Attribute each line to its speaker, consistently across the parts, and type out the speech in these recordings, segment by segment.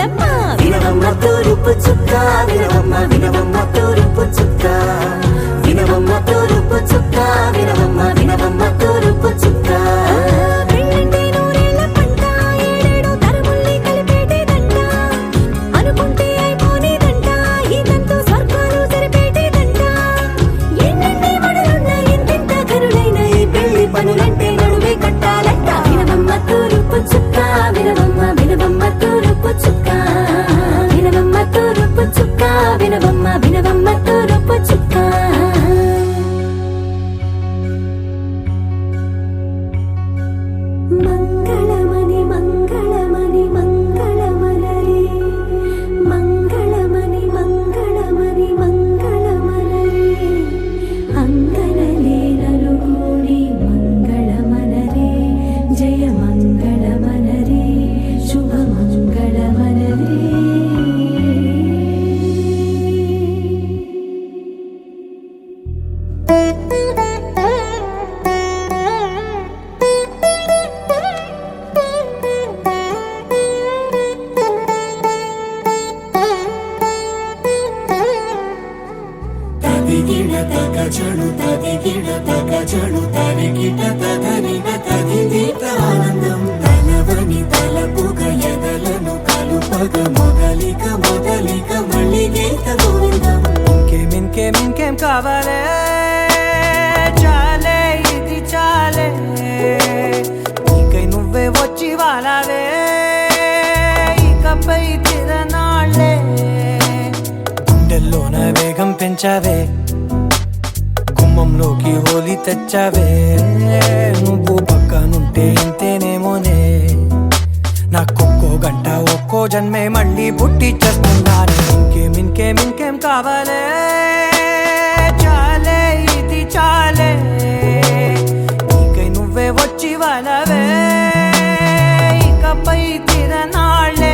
Speaker 1: బుల్లెమ్మ వినవమ్మ తూరుపు చుక్క వినవమ్మ వినవమ్మ తూరుపు చుక్క వినవమ్మ తూరుపు చుక్క వినవమ్మ వినవమ్మ తూరుపు చుక్క పెళ్ళంటే నూరేళ్ల పంట ఏడేడు తరముల్ని కలిపేటేదంట అనుకుంటే అయిపోనేదంట ఈతంతో స్వర్గాలు సరిపేటేదంట ఎన్నెన్ని మడులున్న ఎంతెంత కరులైన ఈ పెళ్లి పనులంటే నడువే కట్టాలంట వినవమ్మ తూరుపు చుక్క వినవమ్మ వినవమ్మ తూరుపు చుక్క వినవమ్మ తూరుపు చుక్క వినవమ్మ వినవమ్మ తూరుపు చుక్క మంగళమణి మంగళమణి మంగళమలరే మంగళమణి మంగళమణి మంగళమలరే అంగనలే నలుగూడి మంగళమనరే జయ మంగళమనరే శుభ మంగళమనరే
Speaker 2: తదిగిడ తగజడు తదిగిడ తగజడు తరిగిట తగనిన తదిదీత ఆనందం తలవని తలపుగ ఎదలను కలుపగ మొదలిక మొదలిక మళ్ళీ గీత గోవిందం
Speaker 3: ఇంకేం కావాలే చాలే ఇది చాలే నీకై నువ్వే వచ్చి వాలావే ఇకపై తిరనాళ్ళే గుండెల్లోన వేగం పెంచావే గుమ్మంలోకి హోలీ తెచ్చావే నువ్వు పక్కనుంటే ఇంతేనేమోనే నాకొక్కో గంట ఒక్కో జన్మే మళ్ళీ పుట్టి చేస్తున్నాను ఇంకేం కావాలే చాలే ఇది చాలే నీకై నువ్వే వచ్చి వాలవే ఇకపై తిరనాళ్ళే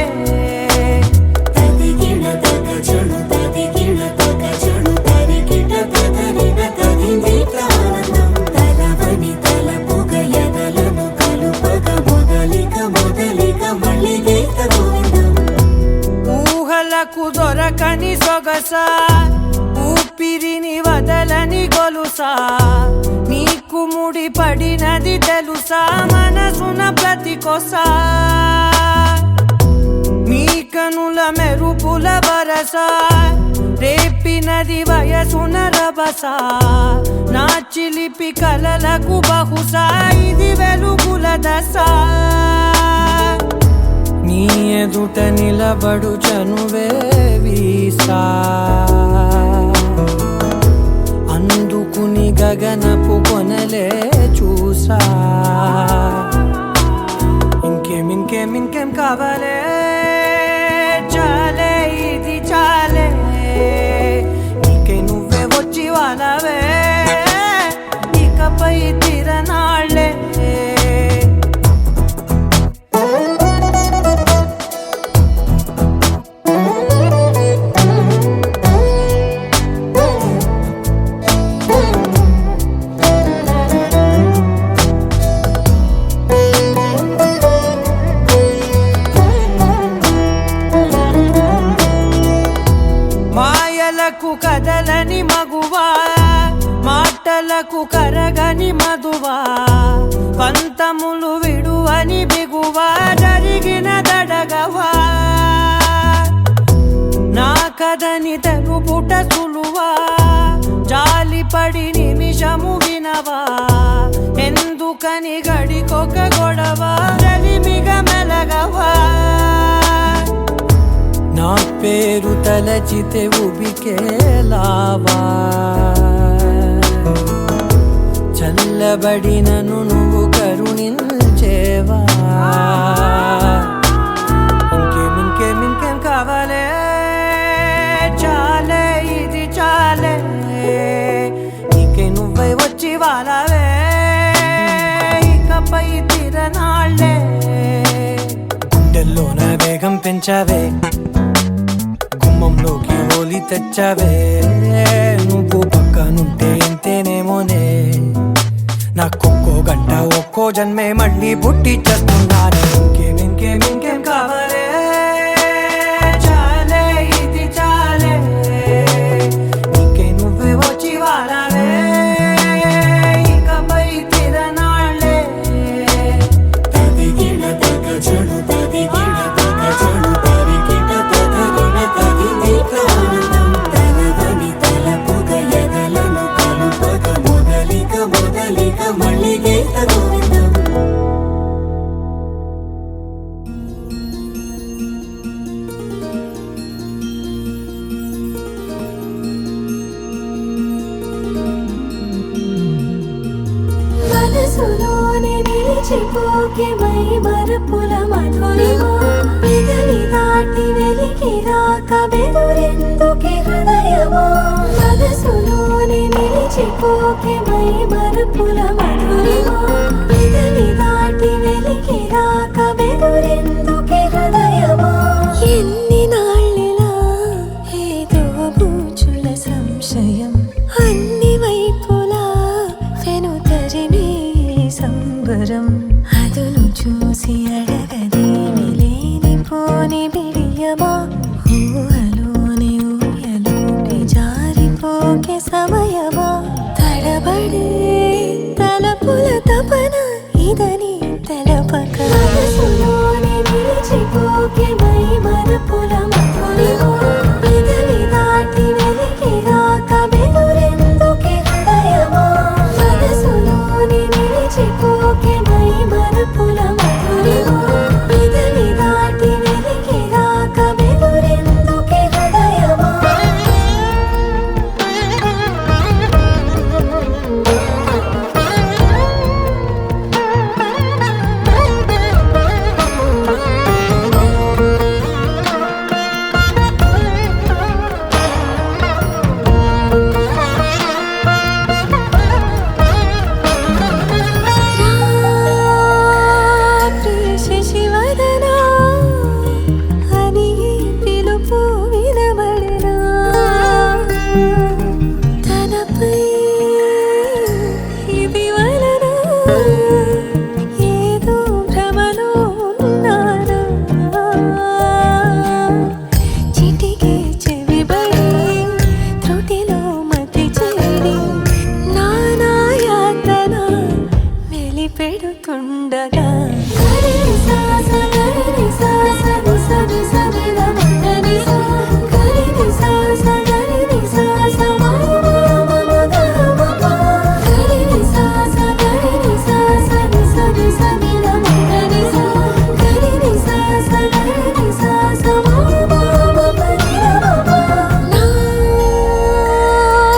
Speaker 2: తదిగిడ తగజడు తదిగిడ తగజడు తరిగిట తగనిన తదిదీత ఆనందం తలవని తలపుగ ఎదలను కలుపగ మొదలిక మొదలిక మళ్ళీ గీత గోవిందం
Speaker 3: ఊహలకు దొరకని సొగసా ఊపిరిని వదలని గొలుసా నీకు ముడి పడినది తెలుసా మనసున ప్రతి కొసా నీ కనుల మెరుపుల వరసా రేపినది వయసున రభసా నా చిలిపి కలలకు బహుశా ఇది వెలుగుల దశ నీ ఎదుట నిలబడు చనువే వీసా అందుకుని గగనపు కొనలే చూసా ఇంకేం కావాలే చాలే ఇది చాలే నీకై నువ్వే వచ్చి వాలవే ఇకపై తిరనాళ్ళే మాయలకు కదలని మగువా మాటలకు కరగని మధువా పంతములు విడువని బిగువా జరిగిన దడగవా నా కథని తెలుపుట సులువా జాలిపడి నిమిషము వినవా ఎందుకని గడికొక గొడవ రలిమిగ మెలగవా నా పేరు తలచితే ఉబికేలావా చల్లబడినను నువ్వు కరుణించేవా ఇంకేం కావాలే చాలే ఇది చాలే నీకై నువ్వై వచ్చి వాలవే ఇకపై తిరనాళ్ళే గుండెల్లోన వేగం పెంచావే గుమ్మంలోకి హోలీ తెచ్చావే నువ్వు పక్కనుంటే ఇంతేనేమోనే నాకొక్కో గంట ఒక్కో జన్మే మళ్ళీ పుట్టి చేస్తున్నాను ఇంకేం కావాలే
Speaker 1: నిలిచిపోకే మై మరపుల మధురిమా పెదవి దాటి వెలికి రాక బెదురెందుకే హృదయమా మనసులోని నిలిచిపోకే మై మరపుల మధురిమా పెదవి దాటి వెలికి రాక బెదురెందుకే హృదయమా ఎన్ని నాళ్ళిలా ఏదో బూచుల సంశయం అన్ని వైపులా వెనుతరిమే సంబరం అదును చూసి అడగదేమి లేనిపోని బిడియమా ఊహలోని ఊయలోకి జారిపోకే సమయమా తడబడే తలపుల తపన ఇదని తెలపక మనసులోని నిలిచిపోకే మై మరపుల మధురిమా పెదవి దాటి వెలికి రాక బెదురెందుకే హృదయమా మనసులోని నిలిచిపోకే మై మరపుల మధురిమా పెదవి దాటి వెలికి రాక బెదురెందుకే హృదయమా శశివదనా అని పిలుపు వినబడనా తనపై ఇది వలన ఏదో భ్రమలో ఉన్నానా చిటికే చెవిబడి త్రుటిలో మతి చేరి నానాయాతన వెలిపెడుతుండగా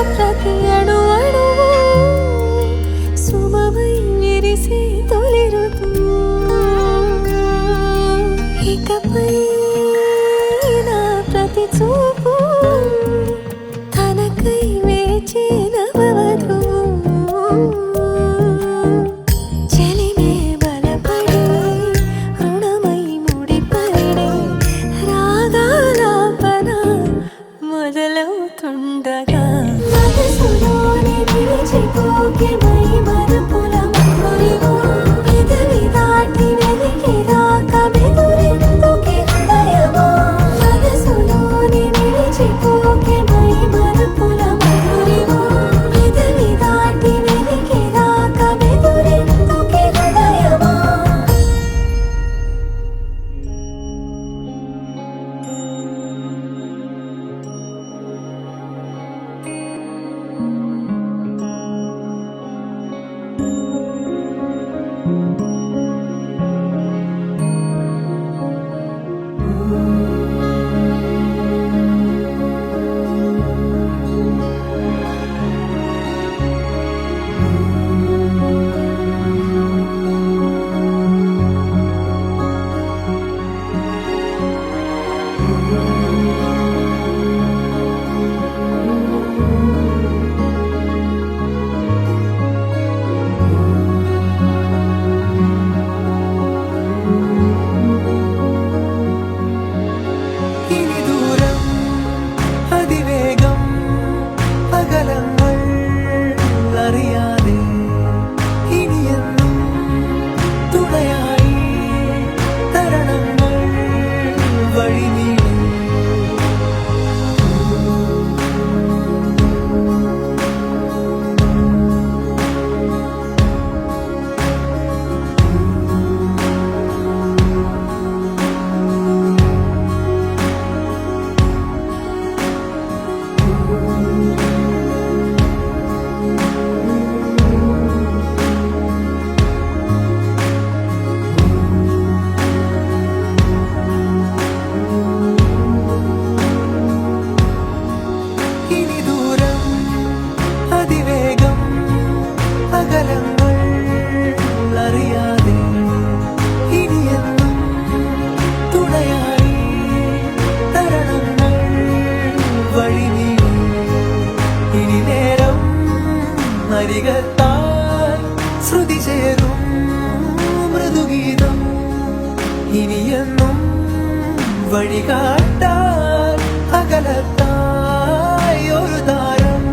Speaker 1: ప్రతి అణు అణువు సుమమై విరిసి తొలి ఋతువు ఇకపై నా ప్రతి చూపు తనకై వేచి నవవధువు చెలిమే బలపడి రుణమై ముడిపడి రాగాలాపన మొదలవుతుండగా మనసులోని నిలిచిపోకే మై మరపుల మధురిమా పెదవి దాటి వెలికి రాక బెదురెందుకే హృదయమా మనసులోని నిలిచి
Speaker 3: എന്നും വഴികാട്ടാൻ അകലത്തായി ഒരു താരം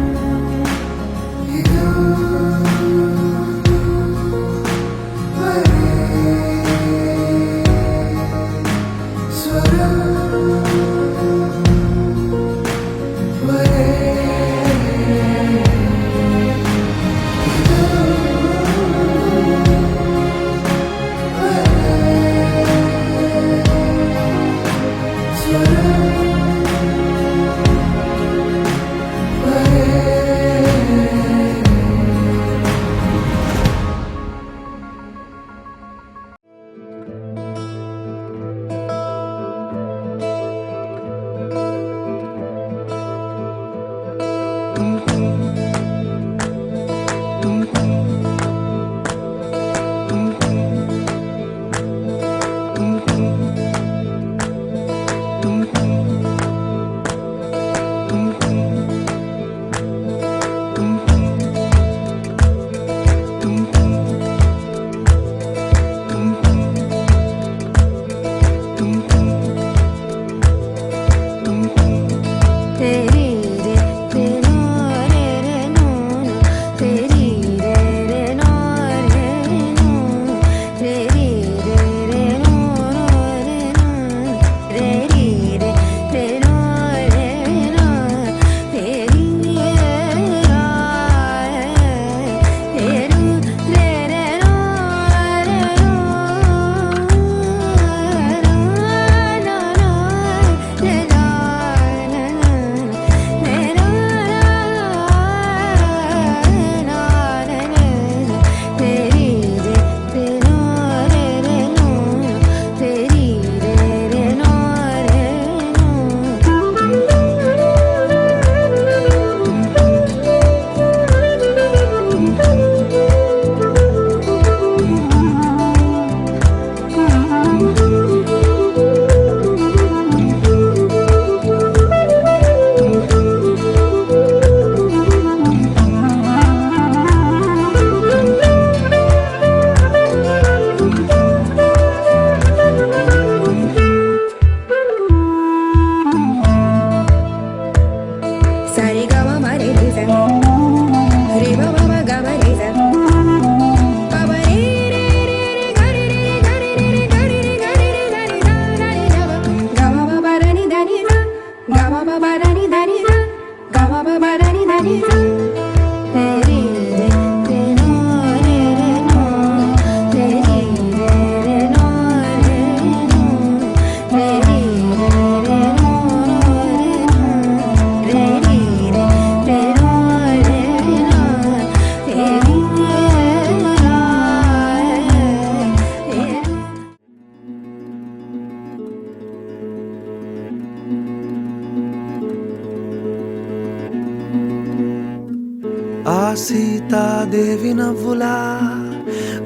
Speaker 3: ఆ సీతాదేవి నవ్వులా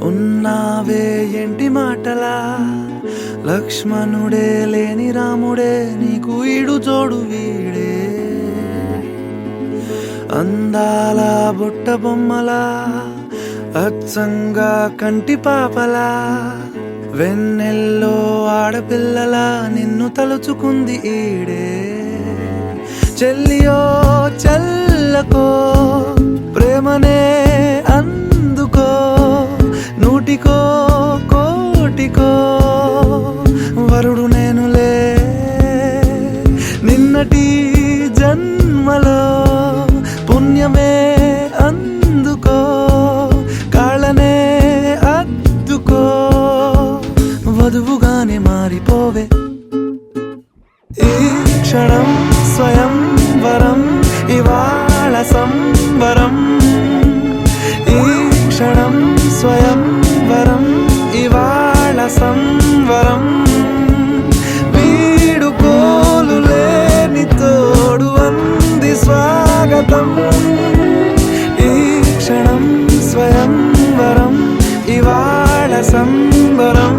Speaker 3: ఉన్నావే ఎంటి మాటలా లక్ష్మణుడే లేని రాముడే నీకు ఈడు జోడు వీడే అందాల బుట్ట బొమ్మలా అచ్చంగా కంటి పాపలా వెన్నెల్లో ఆడపిల్లలా నిన్ను తలుచుకుంది ఈడే చెల్లియో చల్లకో ప్రేమనే అందుకో నూటికో కోటికో వరుడు నేనులే నిన్నటి జన్మలో పుణ్యమే అందుకో కాళ్ళనే అద్దుకో వధువుగానే మారిపోవే ఈ క్షణం స్వయం వరం ఇవాళ సంబరం ఈ క్షణం స్వయం వరం ఇవాళ సంవరం వీడుకోలు లేని తోడు అంది స్వాగతం ఈ క్షణం స్వయం వరం ఇవాళ సంబరం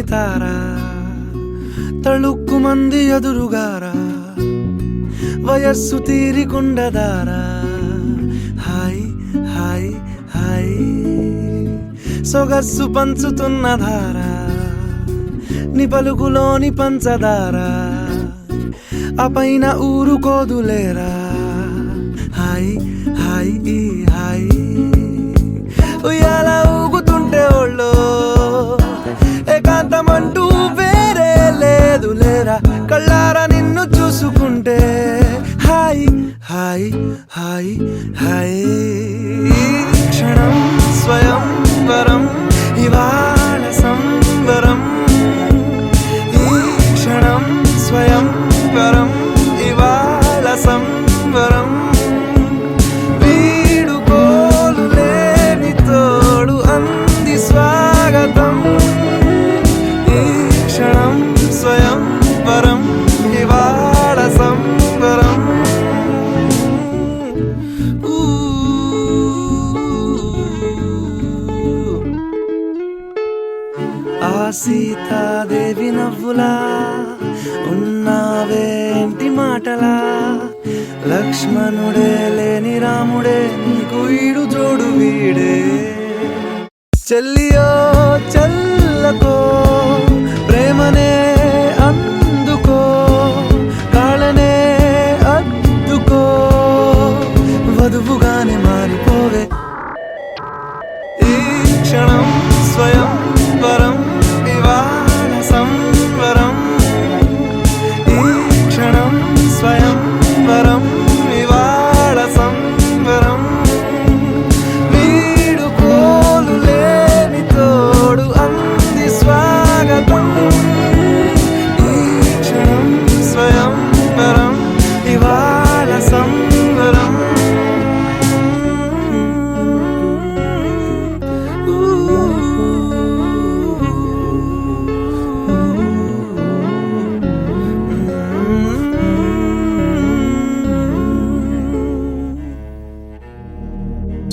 Speaker 3: తారా తళుక్కు మంది ఎదురుగారా వయస్సు తీరికుండదారా హాయ్ హాయ్ హాయ్ సొగస్సు పంచుతున్న ధారా ని పలుకులోని పంచదారా ఆ పైన ఊరుకోదులేరా హాయ్ హాయ్ ఈ హాయ్ ఉయ్యాల ఊగుతుంటే ఒళ్ళో ఏకాంతమంటూ వేరే లేదు లేరా కళ్ళారా నిన్ను చూసుకుంటే హాయ్ హాయ్ హాయ్ హాయ్ క్షణం స్వయం వరం ఇవాళ సంవరం ఈ క్షణం స్వయం వరం ఇవాళ సంవరం వీడుకోలు లేని తోడు అంది స్వాగతం ఈ క్షణం స్వయం వరం ఇవాళ సంవరం ఆ సీతాదేవి నవ్వులా ఉన్నావేంటి మాటలా లక్ష్మణుడే లేని రాముడే నీకు ఈడు జోడు వీడే చెల్లియో చల్లకో ప్రేమనే అందుకో కాళ్ళనే అద్దుకో వధువుగానే మారిపోవే ఈ క్షణం స్వయం వరం ఇవాళ సంవరం ఈ క్షణం స్వయం వరం ఇవాళ సంవరం వీడుకోలు లేని తోడు అంది స్వాగతం ఈ క్షణం స్వయం వరం ఇవాళ సంవరం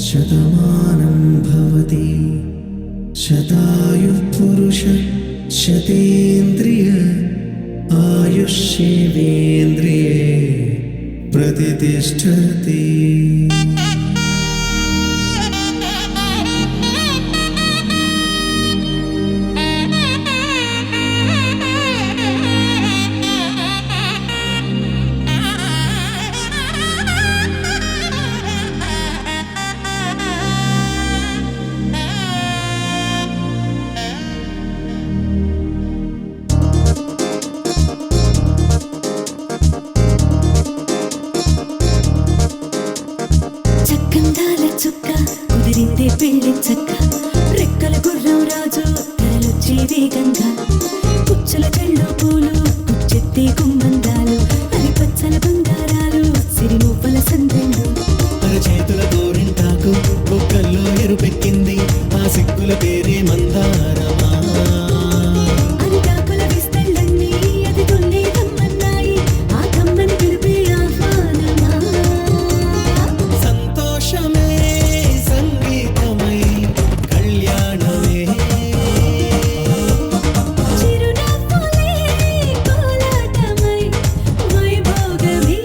Speaker 2: శతమానం భవతి శతాయుః పురుష శతేంద్రియ ఆయుష్యేవేంద్రియే ప్రతిష్టతి
Speaker 1: చక్కందాల చుక్క కుదిరిందే పెళ్లి చక్క రెక్కల గుర్రం రాజు తరలొచ్చే వేగంగా పుచ్చుల కళ్ళు పూలు పుచ్చెత్తే గుమ్మందాలు అవి పచ్చల బంగారాలు సిరిమువ్వల సందెళ్ళు
Speaker 2: చేతుల గోరింటాకు బొక్కల్లో ఎరుపెక్కింది ఆ సిగ్గుల పేరే మందారమా
Speaker 1: అరిటాకుల విస్తళ్ళన్నీ అది తొల్లి రమ్మన్నాయి ఆ కమ్మని పిలిపే ఆహ్వానమా
Speaker 2: సంతోషమే సంగీతమై కళ్యాణమే
Speaker 1: చిరునవ్వులే కోలాటమై వైభోగమే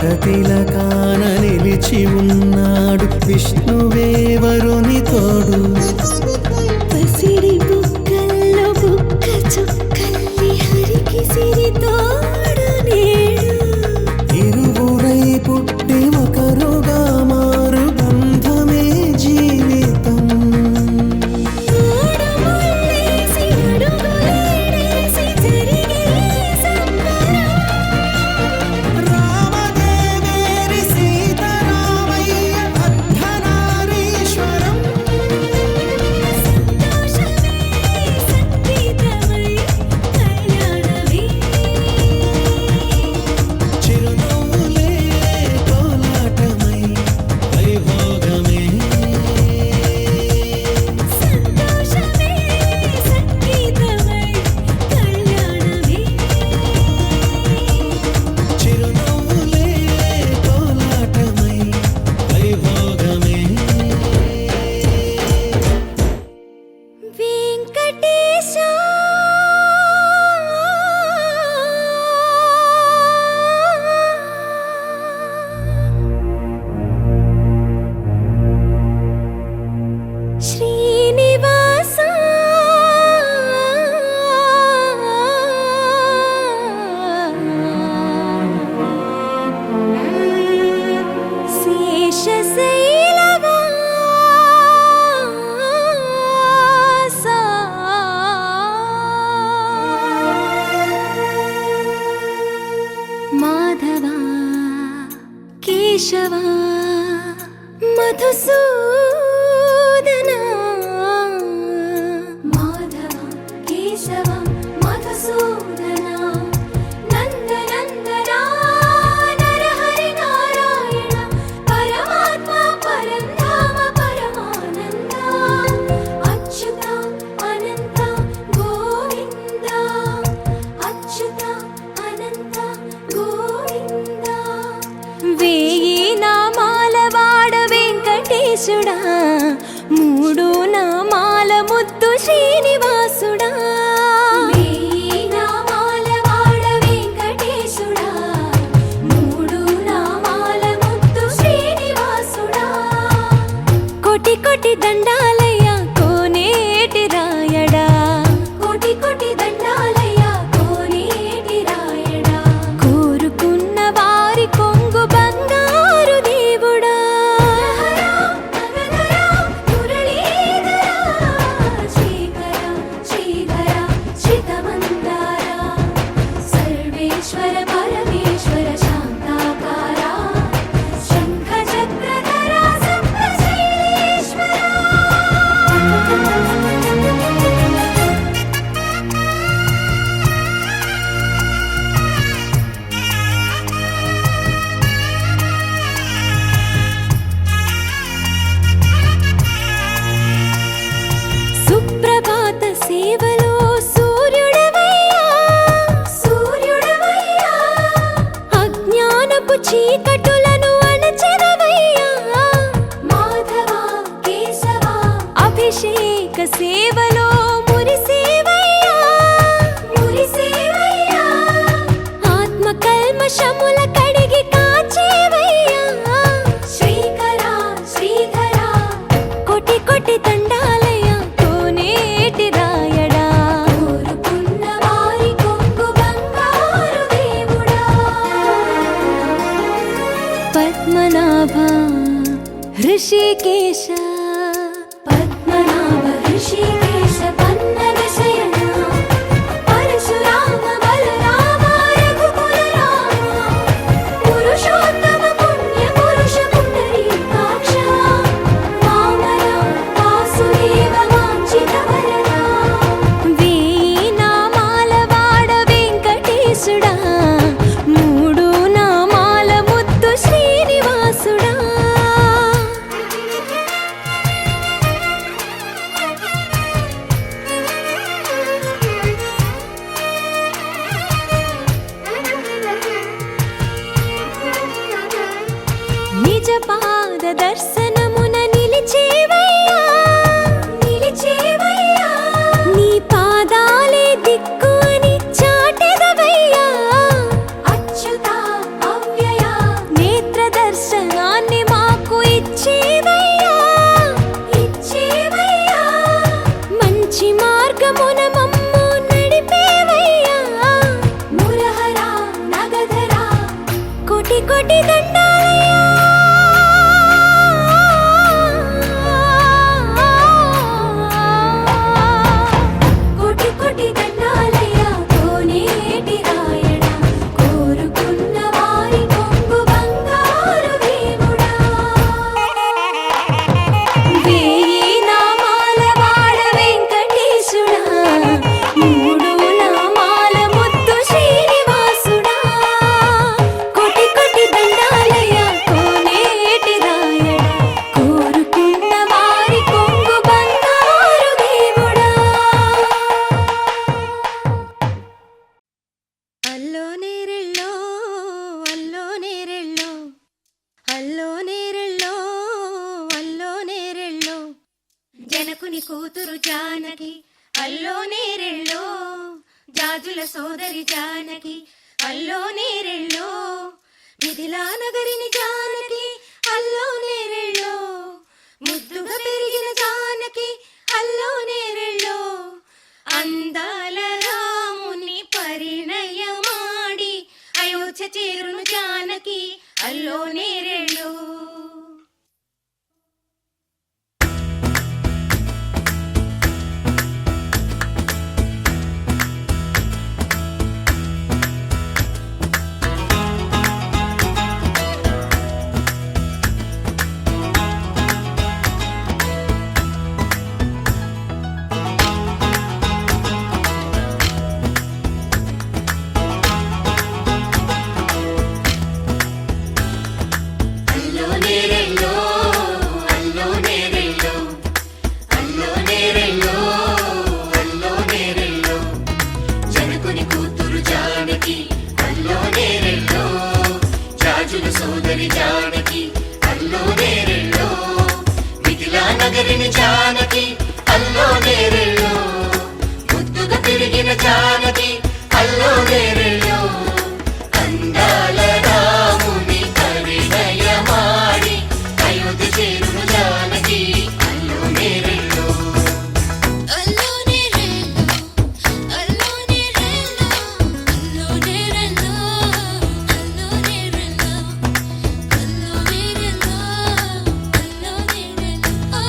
Speaker 2: వటతిలకాన నిలిచి ఉన్నాడు విష్ణువే వరుని తోడు.
Speaker 1: పసిడి బుక్కల్లో బుక్క చుక్కల్లి హరికి సిరి తోడు నేడు.
Speaker 2: ఇరువురై పుట్టి ఒకరుగా మారు బంధమే జీవితం.
Speaker 1: మూడు ముళ్ళేసి అడుగులేసి జరిగే సంబరం.
Speaker 2: రామదేవేరి సీతారామయ్య అర్ధనారీశ్వరం.
Speaker 1: సంతోషమే సంగీతమై కళ్యాణమే.
Speaker 2: చిరునవ్వులే కోలాటమై వైభోగమే.
Speaker 1: సంతోషమే సంగీతమై కళ్యాణమే.
Speaker 2: చిరునవ్వులే కోలాటమై వైభోగమే.
Speaker 1: వెంకటేశ శ్రీనివాస శేషశైలవాస మాధవ కేశవ మధుసూదన. మాధవ కేశవ మధుసూదన నందనందన నరహరి నారాయణ పరమాత్మ పరంధామ పరమానంద అచ్యుత అనంత గోవింద అచ్యుత అనంత గోవింద. వేయి నామాల వాడ వెంకటేశుడా, మూడు నామాల ముద్దు శ్రీనివాసుడా. వేయి నామాల వాడ వెంకటేశుడా, మూడు నామాల ముద్దు శ్రీనివాసుడా. కోటి కోటి దండాలయ్యా కోనేటి రాయడా. కోటి కోటి దండాలయ్యా కోనేటి రాయడా. కోరుకున్న వారి కొంగు బంగారు దేవుడా. శ్రీకర శ్రీధర శ్రితమందార సర్వేశ్వర పరమేశ్వర శాంతాకార శంఖ చక్రధర సప్తశైలేశ్వర. సుప్రభాత సేవలో సూర్యుడవయ్యా సూర్యుడవయ్యా. అజ్ఞానపు చీకటులను అణచెదవయ్యా. మాధవ కేశవ అభిషేక సేవలో మురిసేవయ్యా మురిసేవయ్యా. ఆత్మ కల్మషముల కడిగి కాచేవయ్యా. శ్రీకర శ్రీధర కోటి కోటి దండాలయ్యా కోనేటి రాయడా. కోరుకున్న వారి కొంగు బంగారు దేవుడా. పద్మనాభ హృషికేశ పద్మనాభ హృషికేశ జనకుని కూతురు జానకి అల్లో నేరెళ్ళో, జాజుల సోదరి జానకి అల్లో నేరెళ్ళో, మిథిలా నగరిని జానకి అల్లో నేరెళ్ళో, ముద్దుగా పెరిగిన జానకి అల్లో నేరెళ్ళో, అందాల రాముని పరిణయమాడి అయోధ్య చేరును జానకి అల్లో నేరెళ్ళో.
Speaker 4: సోదరి జానకి అల్లో నేరెళ్ళో, మిథిలా నగరిని జానకి అల్లో నేరెళ్ళో, ముద్దుగా పెరిగిన జానకి అల్లో నేరెళ్ళో, అందాల రాముని పరిణయమాడి అయోధ్య చేరును జానకి అల్లో నేరెళ్ళో.
Speaker 1: అల్లో నేరెళ్ళో, అల్లో నేరెళ్ళో, అల్లో నేరెళ్ళో, అల్లో నేరెళ్ళో, అల్లో నేరెళ్ళో, అల్లో నేరెళ్ళో.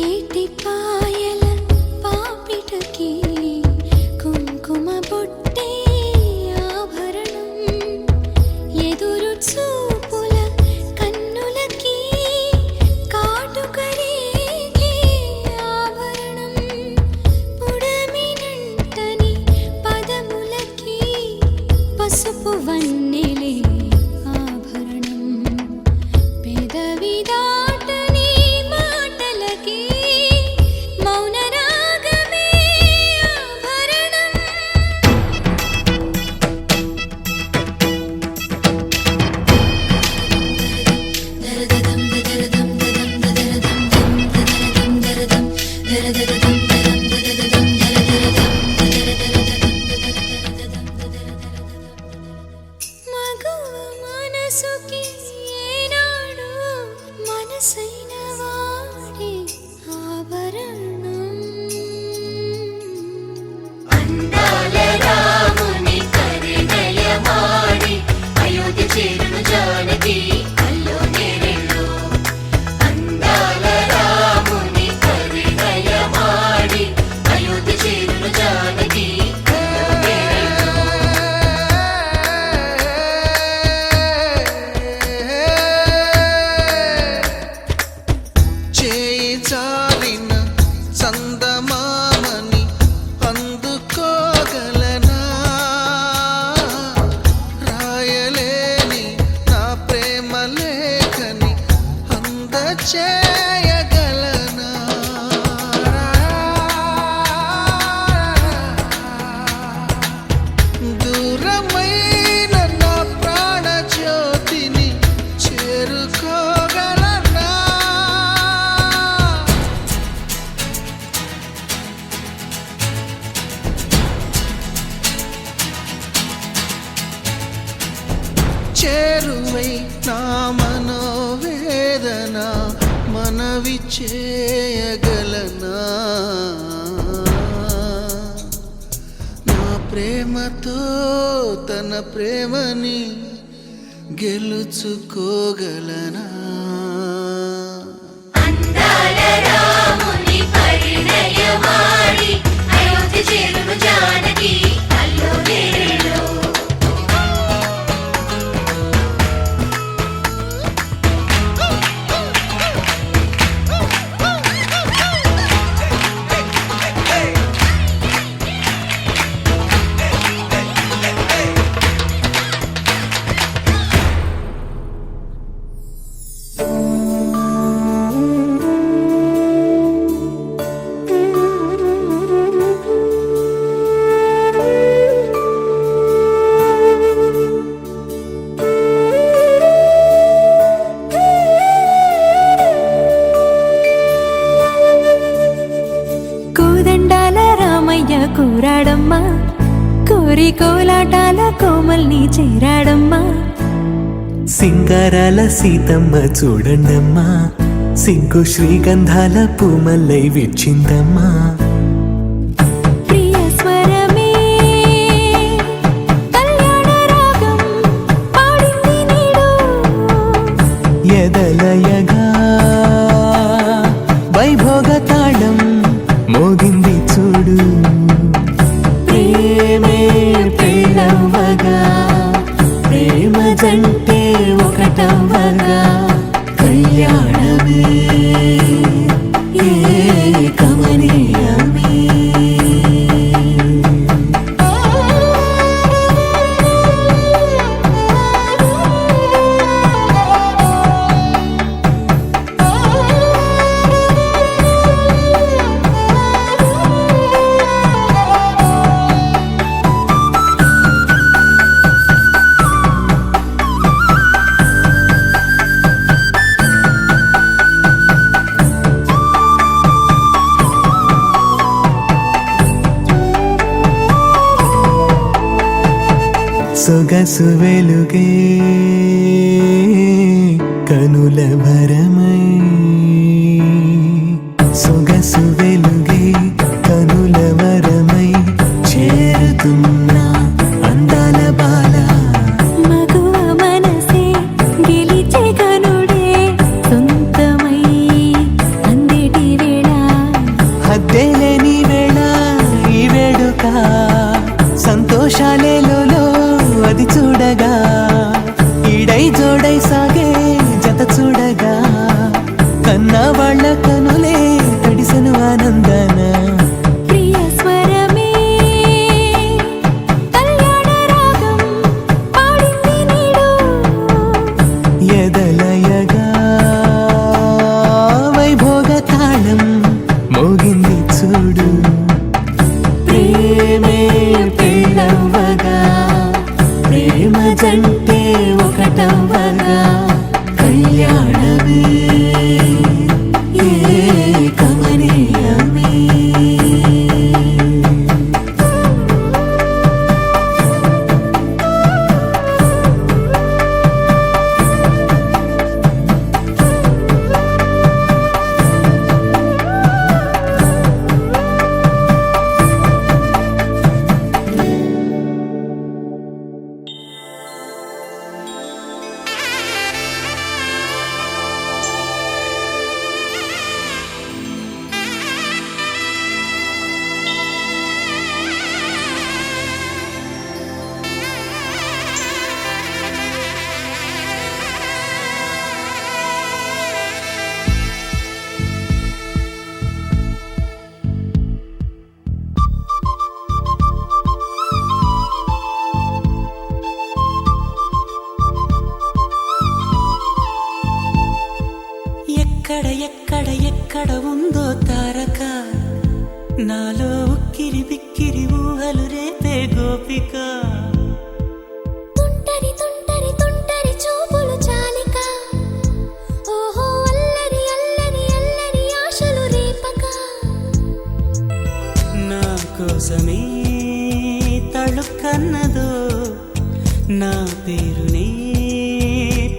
Speaker 1: ఏటి పాయల పాపిటకి కుంకుమ బొట్టే ఆభరణం, ఎదురు చూపుల కన్నులకి కాటుకరేగే ఆభరణం, పుడమినంటని పదములకి పసుపు వన్నెలే ఆభరణం, పెదవి దాటని మాటలకి మౌన రాగమే ఆభరణం. దరదదం దరదం దదం దరదం దరదం దరదం దరదం దరదం మగువ మనసుకి ఏనాడు మనసైన వాడే ఆభరణం.
Speaker 4: అందాల రాముని పరిణయమాడి అయోధ్య చేరును జానకి అల్లో నేరెళ్ళో, అందాల రాముని పరిణయమాడి అయోధ్య చేరును జానకి అల్లో నేరెళ్ళో.
Speaker 3: చేయి చాలిన చందమామని అందుకోగలనా, రాయలేని నా ప్రేమ లేఖని అందచేయగలనా, దూరమైన నా ప్రాణ జ్యోతిని చేరుకోగలనా. చేరువై నా మనోవేదన మనవి చేయగలనా, నా ప్రేమతో తన ప్రేమని గెలుచుకోగలనా.
Speaker 4: అందాల రాముని పరిణయమాడి అయోధ్య చేరును జానకి అల్లో నేరెళ్ళో.
Speaker 1: కోరాడమ్మా కోరి కోలాటాల కోమల్ని చేరాడమ్మా
Speaker 2: సింగారాల సీతమ్మ చూడండమ్మా సింకు శ్రీగంధాల పూమల్లై విచ్చిందమ్మా
Speaker 1: ప్రియ స్వరమే కళ్యాణ రాగం పాడింది నేడు
Speaker 2: ఎదలయగా వైభోగ తాళం మోగింది చూడు ప్రేమే పెళ్ళవ్వగా ప్రేమ జంటే ఒకటవ్వగా కళ్యాణమే ఏ కమనీయమే సొగసు వెలుగే కనుల భరమై సొగసు వెలుగే కనుల వరమై చేరుతున్నా అందాల బాల
Speaker 1: మగువ మనసే గెలిచే కనుడే సొంతమై అందేటి వేళ
Speaker 2: హద్దేలేని వేళ ఈ వేడుక సంతోషాలేలో అది చూడగా ఈడై జోడై సాగే జత చూడగా కన్నా వాళ్ళ కనులే తడిసెను ఆనందన
Speaker 1: ప్రియ స్వరమే కళ్యాణ రాగం పాడింది నేడు
Speaker 2: ఎదలయగా వైభోగ తాళం మోగింది చూడు ప్రేమే పెళ్ళవ్వగా ప్రేమ జంటే ఒకటవ్వగా కళ్యాణమే ఏ కమనీయమే
Speaker 5: ఎక్కడ ఎక్కడ ఎక్కడ ఉందో తారక నాలో ఉక్కిరి బిక్కిరి ఊహలు రేపే గోపిక
Speaker 1: తుంటరి తుంటరి తుంటరి చూపులు చాలిక ఓహో అల్లరి అల్లరి అల్లరి ఆశలు రేపక
Speaker 5: నా కోసమే తళుక్కన్నదో నా పేరునే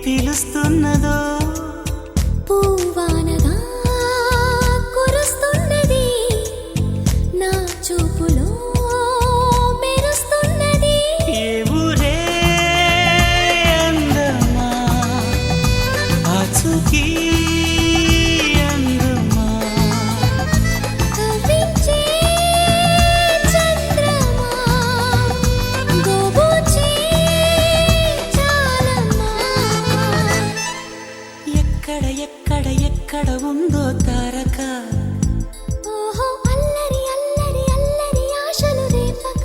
Speaker 5: పిలుస్తున్నదో
Speaker 1: పూవానగా కురుస్తున్నది నా చూపులో మెరుస్తున్నది
Speaker 5: ఏ ఊరే అందమా ఆచూకీ అందమా
Speaker 1: కవ్వించే చంద్రమా గోబూచే చాలమ్మా
Speaker 5: ఎక్కడ ఎక్కడ ఎక్కడ ఉందో తారక
Speaker 1: ఓహో అల్లరి అల్లరి అల్లరి ఆశలు రేపక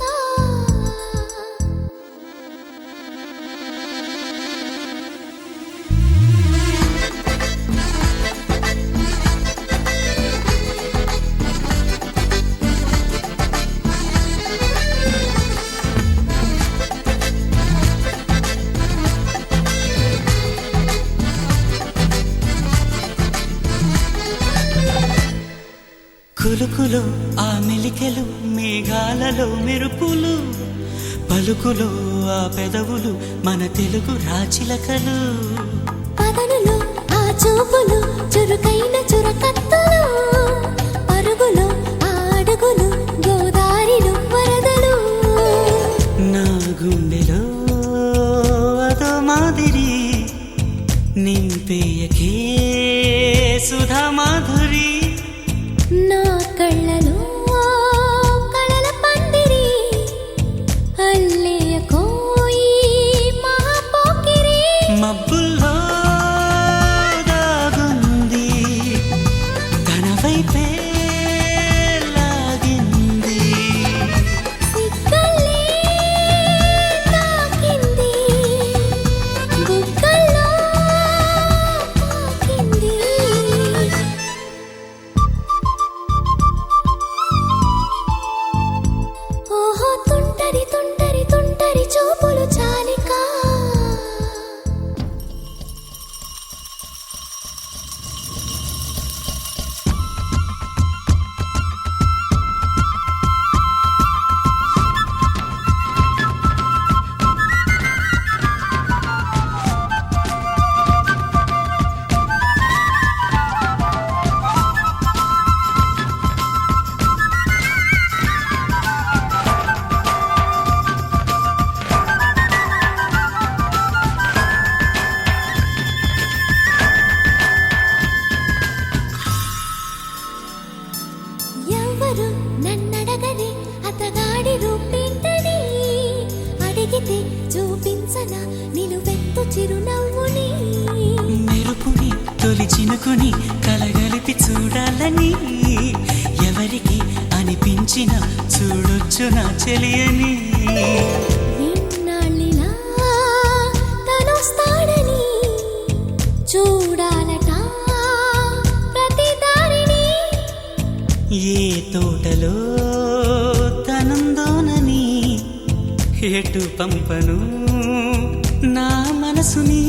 Speaker 5: కులుకులు ఆ మెలికెలు మే మేఘాలలో మెరుపులు పలుకులో ఆ పెదవులు మన తెలుగు రాచిలకలు
Speaker 1: పదనులు ఆ చూపులు చురుకైన చురకత్తులు పరుగులు ఆ అడుగులు గోదారిలు వరదలు
Speaker 5: నా గుండెలో అదో మాదిరి నింపేయకే సుధా మాధురి
Speaker 1: నా కళ్ళలో కళల పందిరి అల్లేయ కోయి మహాపోకిరి
Speaker 5: మబ్బుల్లో దాగుంది తన వైపే లాగింది
Speaker 1: సిగ్గలే తాకింది బుగ్గల్లో తాకింది ఓహో తుంటరి తుంటరి తుంటరి చూపులు చాలిక ఎవరు నన్నడగని అతగాడి రూపేంటని అడిగితే చూపించన నిలువెత్తు చిరునవ్వుని
Speaker 5: మెరుపుని తొలి చినుకుని కలగలిపి చూడాలని ఎవరికి అనిపించిన చూడొచ్చు నా చెలియని
Speaker 1: ఇన్నాళ్ళిలా తనొస్తాడని చూడాలట ప్రతి దారిని
Speaker 5: ఏ తోటలో తనందోనని ఎటు పంపను నా మనసుని